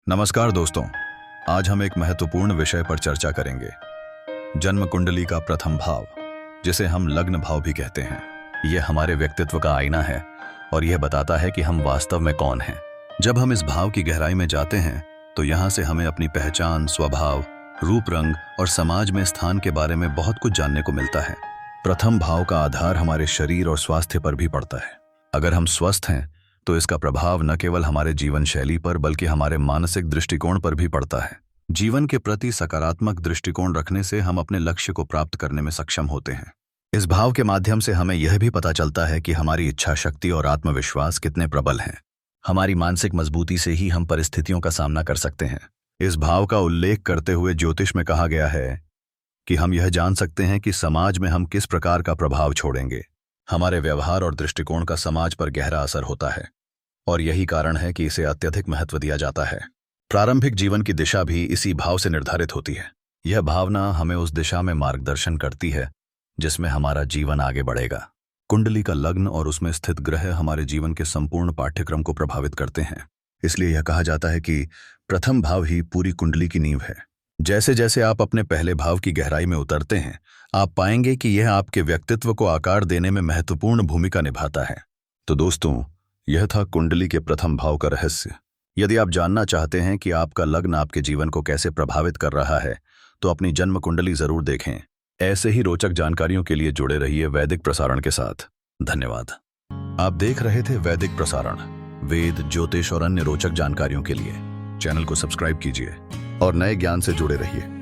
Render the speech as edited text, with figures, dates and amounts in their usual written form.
नमस्कार दोस्तों, आज हम एक महत्वपूर्ण विषय पर चर्चा करेंगे। जन्म कुंडली का प्रथम भाव, जिसे हम लग्न भाव भी कहते हैं। यह हमारे व्यक्तित्व का आईना है और यह बताता है कि हम वास्तव में कौन हैं। जब हम इस भाव की गहराई में जाते हैं तो यहाँ से हमें अपनी पहचान, स्वभाव, रूप रंग और समाज में स्थान के बारे में बहुत कुछ जानने को मिलता है। प्रथम भाव का आधार हमारे शरीर और स्वास्थ्य पर भी पड़ता है। अगर हम स्वस्थ हैं तो इसका प्रभाव न केवल हमारे जीवन शैली पर बल्कि हमारे मानसिक दृष्टिकोण पर भी पड़ता है। जीवन के प्रति सकारात्मक दृष्टिकोण रखने से हम अपने लक्ष्य को प्राप्त करने में सक्षम होते हैं। इस भाव के माध्यम से हमें यह भी पता चलता है कि हमारी इच्छा शक्ति और आत्मविश्वास कितने प्रबल हैं। हमारी मानसिक मजबूती से ही हम परिस्थितियों का सामना कर सकते हैं। इस भाव का उल्लेख करते हुए ज्योतिष में कहा गया है कि हम यह जान सकते हैं कि समाज में हम किस प्रकार का प्रभाव छोड़ेंगे। हमारे व्यवहार और दृष्टिकोण का समाज पर गहरा असर होता है और यही कारण है कि इसे अत्यधिक महत्व दिया जाता है। प्रारंभिक जीवन की दिशा भी इसी भाव से निर्धारित होती है। यह भावना हमें उस दिशा में मार्गदर्शन करती है जिसमें हमारा जीवन आगे बढ़ेगा। कुंडली का लग्न और उसमें स्थित ग्रह हमारे जीवन के संपूर्ण पाठ्यक्रम को प्रभावित करते हैं। इसलिए यह कहा जाता है कि प्रथम भाव ही पूरी कुंडली की नींव है। जैसे जैसे आप अपने पहले भाव की गहराई में उतरते हैं, आप पाएंगे कि यह आपके व्यक्तित्व को आकार देने में महत्वपूर्ण भूमिका निभाता है। तो दोस्तों, यह था कुंडली के प्रथम भाव का रहस्य। यदि आप जानना चाहते हैं कि आपका लग्न आपके जीवन को कैसे प्रभावित कर रहा है, तो अपनी जन्म कुंडली जरूर देखें। ऐसे ही रोचक जानकारियों के लिए जुड़े रहिए वैदिक प्रसारण के साथ। धन्यवाद। आप देख रहे थे वैदिक प्रसारण। वेद, ज्योतिष और अन्य रोचक जानकारियों के लिए चैनल को सब्सक्राइब कीजिए और नए ज्ञान से जुड़े रहिए।